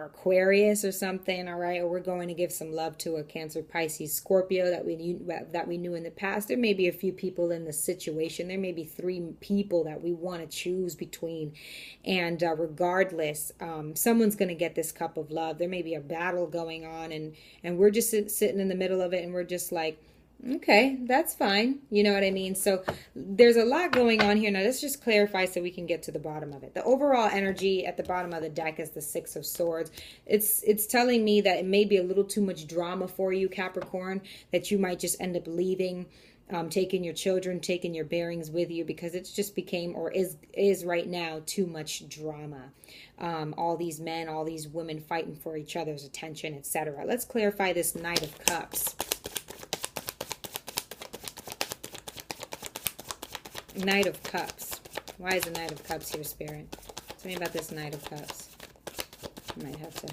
Aquarius or something, all right? Or we're going to give some love to a Cancer, Pisces, Scorpio that we knew in the past. There may be a few people in the situation. There may be 3 people that we want to choose between. And regardless, someone's going to get this cup of love. There may be a battle going on, and we're just sitting in the middle of it, and we're just like, okay, that's fine. You know what I mean? So there's a lot going on here. Now, let's just clarify so we can get to the bottom of it. The overall energy at the bottom of the deck is the 6 of Swords. It's telling me that it may be a little too much drama for you, Capricorn, that you might just end up leaving, taking your children, taking your bearings with you, because it's just became, or is right now, too much drama. All these men, all these women fighting for each other's attention, etc. Let's clarify this Knight of Cups. Knight of Cups. Why is the Knight of Cups here, Spirit? Tell me about this Knight of Cups. I might have to.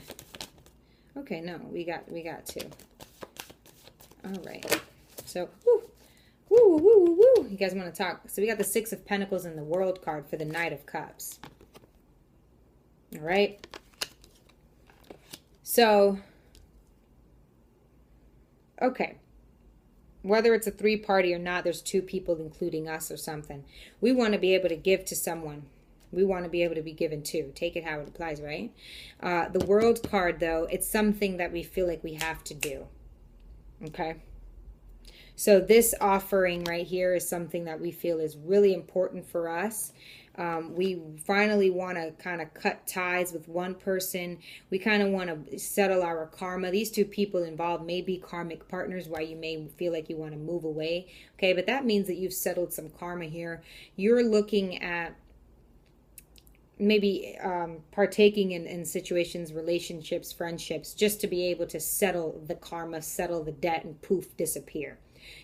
Okay, no, we got 2. All right. So, woo. You guys want to talk? So we got the 6 of Pentacles and the World card for the Knight of Cups. All right. So, okay. Whether it's a 3-party or not, there's 2 people, including us or something. We want to be able to give to someone. We want to be able to be given to. Take it how it applies, right? The World card, though, it's something that we feel like we have to do. Okay? So this offering right here is something that we feel is really important for us. We finally want to kind of cut ties with one person. We kind of want to settle our karma. These 2 people involved may be karmic partners, why you may feel like you want to move away. Okay, but that means that you've settled some karma here. You're looking at maybe partaking in situations, relationships, friendships, just to be able to settle the karma, settle the debt, and poof, disappear.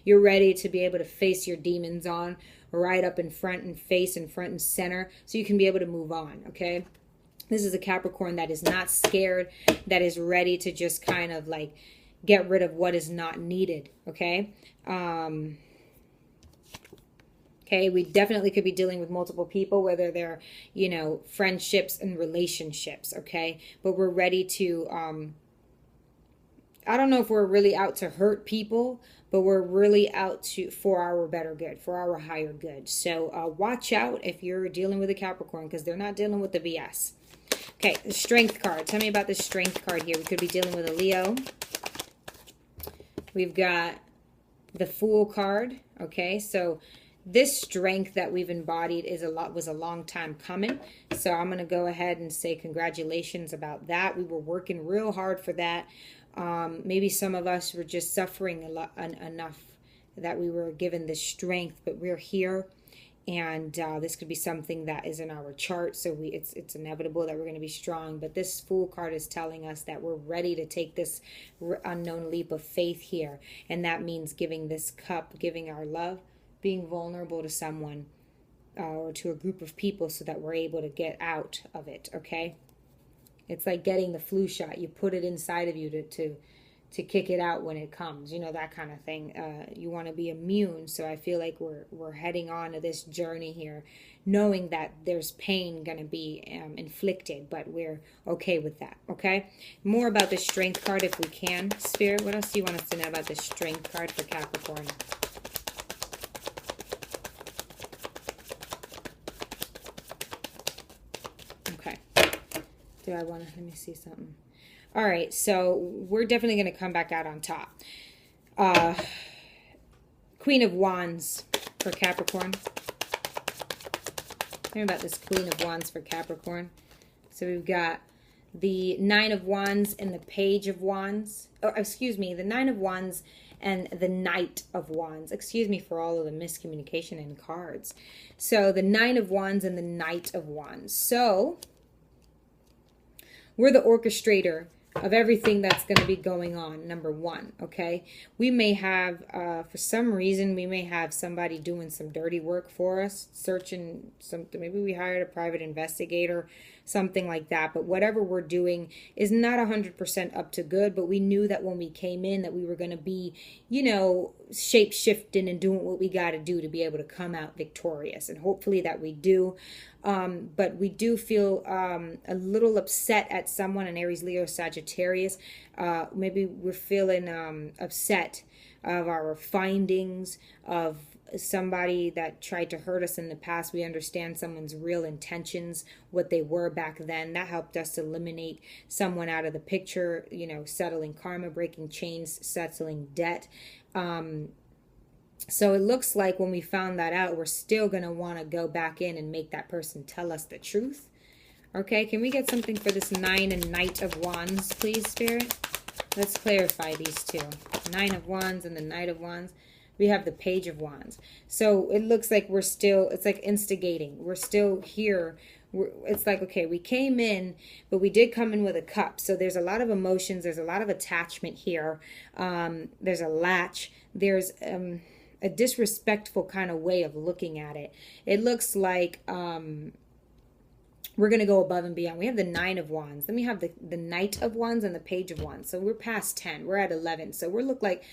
You're ready to be able to face your demons on, right up in front and face in front and center, so you can be able to move on, okay? This is a Capricorn that is not scared, that is ready to just kind of like get rid of what is not needed, okay? Okay, we definitely could be dealing with multiple people, whether they're, you know, friendships and relationships, okay? But we're ready to, I don't know if we're really out to hurt people, but we're really out for our better good, for our higher good. So watch out if you're dealing with a Capricorn, because they're not dealing with the BS. Okay, the Strength card. Tell me about the Strength card here. We could be dealing with a Leo. We've got the Fool card. Okay, so this strength that we've embodied was a long time coming. So I'm going to go ahead and say congratulations about that. We were working real hard for that. Maybe some of us were just suffering enough that we were given this strength, but we're here, and this could be something that is in our chart, so it's inevitable that we're going to be strong. But this Fool card is telling us that we're ready to take this unknown leap of faith here, and that means giving this cup, giving our love, being vulnerable to someone or to a group of people, so that we're able to get out of it, okay? It's like getting the flu shot. You put it inside of you to kick it out when it comes. You know, that kind of thing. You want to be immune. So I feel like we're heading on to this journey here, knowing that there's pain going to be inflicted, but we're okay with that, okay? More about the Strength card if we can. Spirit, what else do you want us to know about the Strength card for Capricorn? Do I want to, let me see something. All right, so we're definitely going to come back out on top. Queen of Wands for Capricorn. Tell me about this Queen of Wands for Capricorn. So we've got the 9 of Wands and the Page of Wands. Oh, excuse me, the 9 of Wands and the Knight of Wands. Excuse me for all of the miscommunication in cards. So the 9 of Wands and the Knight of Wands. So we're the orchestrator of everything that's going to be going on, number one, okay? We may have, for some reason, we may have somebody doing some dirty work for us, searching something. Maybe we hired a private investigator, something like that. But whatever we're doing is not 100% up to good, but we knew that when we came in that we were going to be, you know, shape shifting and doing what we got to do to be able to come out victorious, and hopefully that we do. But we do feel a little upset at someone, an Aries, Leo, Sagittarius. Maybe we're feeling upset of our findings, of somebody that tried to hurt us in the past. We understand someone's real intentions, what they were back then. That helped us eliminate someone out of the picture, you know, settling karma, breaking chains, settling debt. So it looks like when we found that out, we're still going to want to go back in and make that person tell us the truth. Okay, can we get something for this 9 and Knight of Wands, please, Spirit? Let's clarify these two. 9 of Wands and the Knight of Wands. We have the Page of Wands. So it looks like we're still, it's like instigating. We're still here. It's like, okay, we came in, but we did come in with a cup. So there's a lot of emotions. There's a lot of attachment here. There's a latch. There's a disrespectful kind of way of looking at it. It looks like we're going to go above and beyond. We have the 9 of Wands. Then we have the Knight of Wands and the Page of Wands. So we're past 10. We're at 11. So we're look like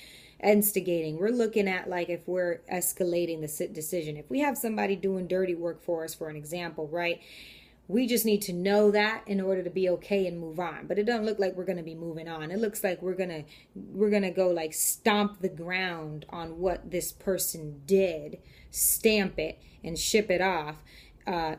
instigating. We're looking at like if we're escalating the decision. If we have somebody doing dirty work for us, for an example, right? We just need to know that in order to be okay and move on. But it doesn't look like we're going to be moving on. It looks like we're going to go like stomp the ground on what this person did, stamp it and ship it off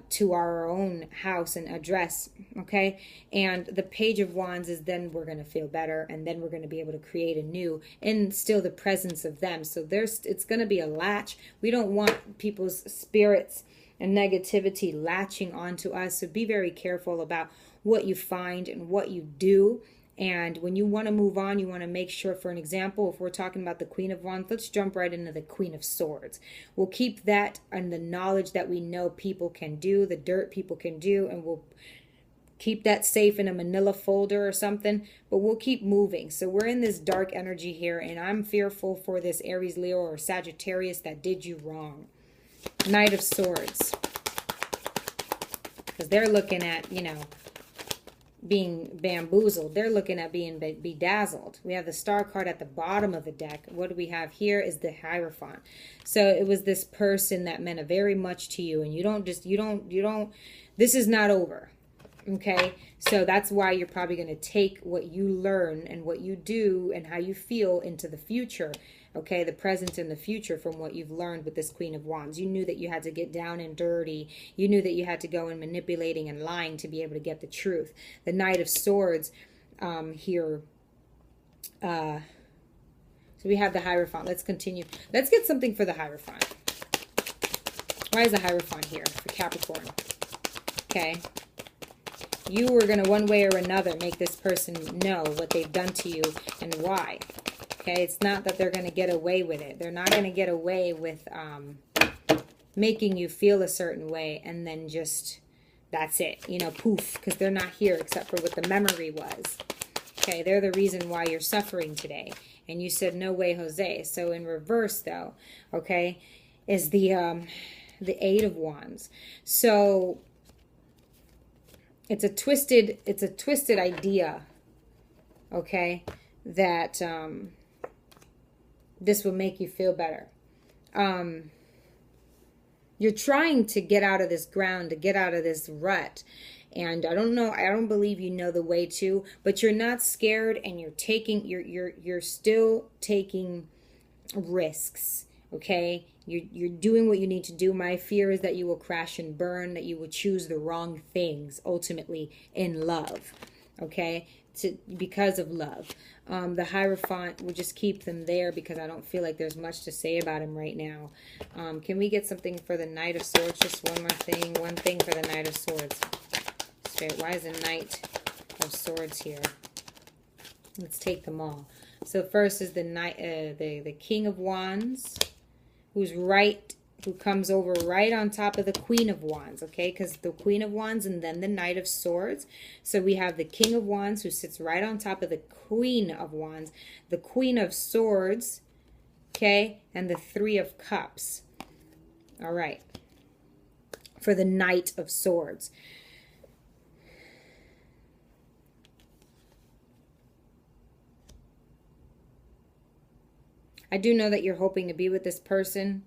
to our own house and address, okay? And the Page of Wands is then we're going to feel better, and then we're going to be able to create a new, and still the presence of them. So it's going to be a latch. We don't want people's spirits and negativity latching onto us. So be very careful about what you find and what you do. And when you want to move on, you want to make sure, for an example, if we're talking about the Queen of Wands, let's jump right into the Queen of Swords. We'll keep that and the knowledge that we know people can do, the dirt people can do, and we'll keep that safe in a manila folder or something, but we'll keep moving. So we're in this dark energy here, and I'm fearful for this Aries, Leo, or Sagittarius that did you wrong. Knight of Swords. Because they're looking at, you know, being bamboozled. They're looking at being bedazzled. We have the Star card at the bottom of the deck. What do we have here is the Hierophant. So it was this person that meant very much to you, and you don't, this is not over. Okay, so that's why you're probably going to take what you learn and what you do and how you feel into the future. Okay, the present and the future from what you've learned with this Queen of Wands. You knew that you had to get down and dirty. You knew that you had to go in manipulating and lying to be able to get the truth. The Knight of Swords here. So we have the Hierophant. Let's continue. Let's get something for the Hierophant. Why is the Hierophant here for Capricorn? Okay. You were going to, one way or another, make this person know what they've done to you and why. Okay, it's not that they're going to get away with it. They're not going to get away with making you feel a certain way and then just, that's it. You know, poof, because they're not here except for what the memory was. Okay, they're the reason why you're suffering today. And you said, no way, Jose. So in reverse, though, okay, is the 8 of Wands. So it's a twisted idea, okay, that this will make you feel better. You're trying to get out of this ground, to get out of this rut. And I don't believe you know the way to, but you're not scared, and you're still taking risks. Okay, you're doing what you need to do. My fear is that you will crash and burn, that you will choose the wrong things ultimately in love. Okay, because of love. The Hierophant, will just keep them there because I don't feel like there's much to say about him right now. Can we get something for the Knight of Swords? Just one more thing. One thing for the Knight of Swords. Spirit, why is the Knight of Swords here? Let's take them all. So first is the the King of Wands, who comes over right on top of the Queen of Wands, okay? Because the Queen of Wands and then the Knight of Swords. So we have the King of Wands who sits right on top of the Queen of Wands, the Queen of Swords, okay? And the 3 of Cups. All right. For the Knight of Swords. I do know that you're hoping to be with this person.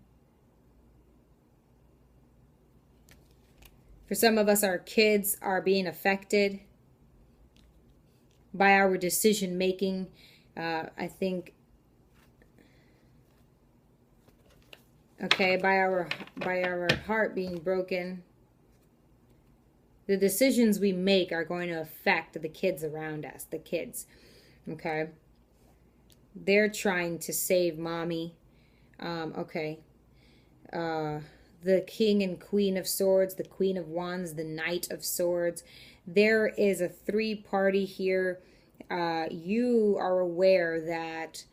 For some of us, our kids are being affected by our decision making. I think, okay, by our heart being broken. The decisions we make are going to affect the kids around us, the kids. Okay. They're trying to save mommy. Okay. The King and Queen of Swords, the Queen of Wands, the Knight of Swords. There is a three-party here. You are aware that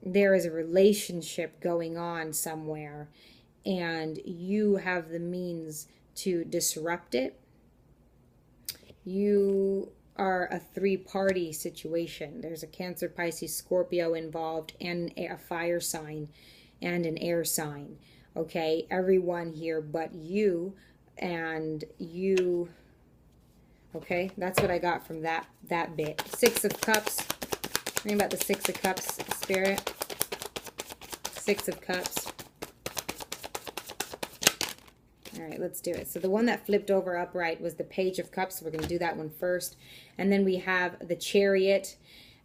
there is a relationship going on somewhere, and you have the means to disrupt it. You are a three-party situation. There's a Cancer, Pisces, Scorpio involved, and a fire sign and an air sign. Okay, everyone here but you, and you. Okay, that's what I got from that bit. Six of Cups. Think about the Six of Cups, Spirit. Six of Cups. All right, let's do it. So the one that flipped over upright was the Page of Cups. So we're going to do that one first. And then we have the Chariot,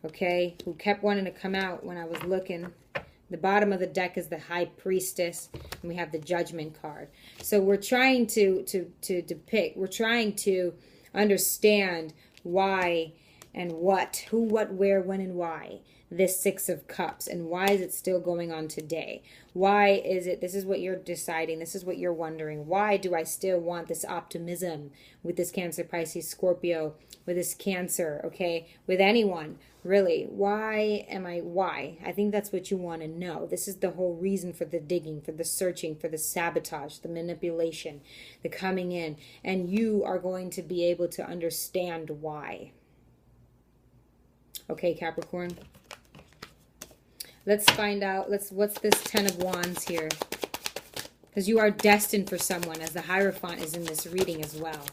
okay, who kept wanting to come out when I was looking. The bottom of the deck is the High Priestess, and we have the Judgment card. So we're trying to depict, we're trying to understand why and what, who, what, where, when, and why. This Six of Cups, and why is it still going on today? Why is it, this is what you're deciding, this is what you're wondering. Why do I still want this optimism with this Cancer, Pisces, Scorpio, with this Cancer, okay, with anyone, really? Why? I think that's what you want to know. This is the whole reason for the digging, for the searching, for the sabotage, the manipulation, the coming in, and you are going to be able to understand why. Okay, Capricorn. Let's find out, what's this Ten of Wands here? Because you are destined for someone, as the Hierophant is in this reading as well.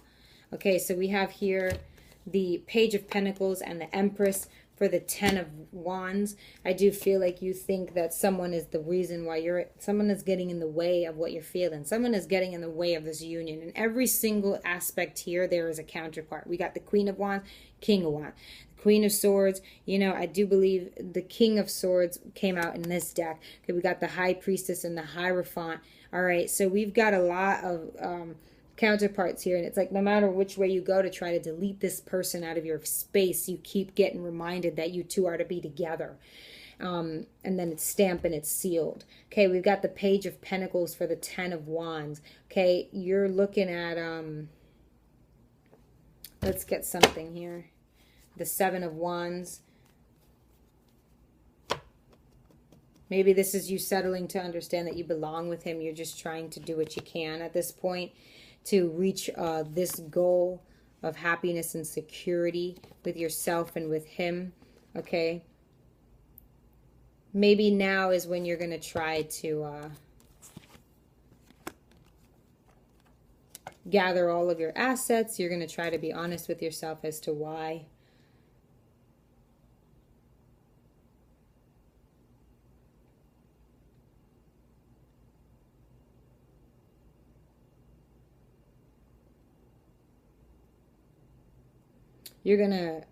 Okay, so we have here the Page of Pentacles and the Empress for the Ten of Wands. I do feel like you think that someone is the reason why someone is getting in the way of what you're feeling. Someone is getting in the way of this union. In every single aspect here, there is a counterpart. We got the Queen of Wands, King of Wands. Queen of Swords, you know, I do believe the King of Swords came out in this deck. Okay, we got the High Priestess and the Hierophant. All right, so we've got a lot of counterparts here, and it's like no matter which way you go to try to delete this person out of your space, you keep getting reminded that you two are to be together. And then it's stamped and it's sealed. Okay, we've got the Page of Pentacles for the Ten of Wands. Okay, you're looking at, let's get something here. The Seven of Wands. Maybe this is you settling to understand that you belong with him. You're just trying to do what you can at this point to reach this goal of happiness and security with yourself and with him. Okay. Maybe now is when you're going to try to gather all of your assets. You're going to try to be honest with yourself as to why. You're gonna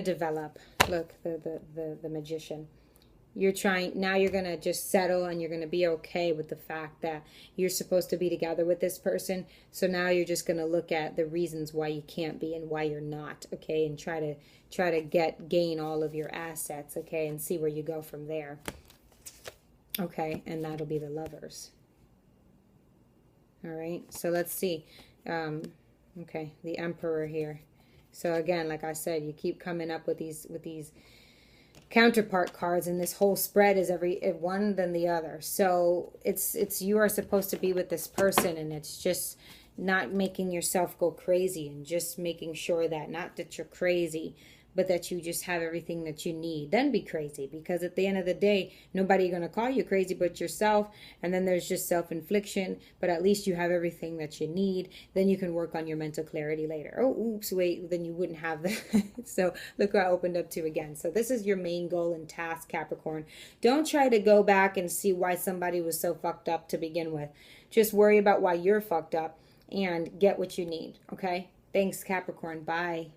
develop. Look, the Magician. You're trying now. You're gonna just settle, and you're gonna be okay with the fact that you're supposed to be together with this person. So now you're just gonna look at the reasons why you can't be and why you're not. Okay, and try to gain all of your assets. Okay, and see where you go from there. Okay, and that'll be the Lovers. All right. So let's see. Okay, the Emperor here. So again, like I said, you keep coming up with these counterpart cards, and this whole spread is every one than the other. So it's you are supposed to be with this person, and it's just not making yourself go crazy, and just making sure that not that you're crazy, but that you just have everything that you need. Then be crazy, because at the end of the day, nobody going to call you crazy but yourself. And then there's just self-infliction, but at least you have everything that you need. Then you can work on your mental clarity later. Oh, oops, wait, then you wouldn't have that. So look what I opened up to again. So this is your main goal and task, Capricorn. Don't try to go back and see why somebody was so fucked up to begin with. Just worry about why you're fucked up and get what you need, okay? Thanks, Capricorn. Bye.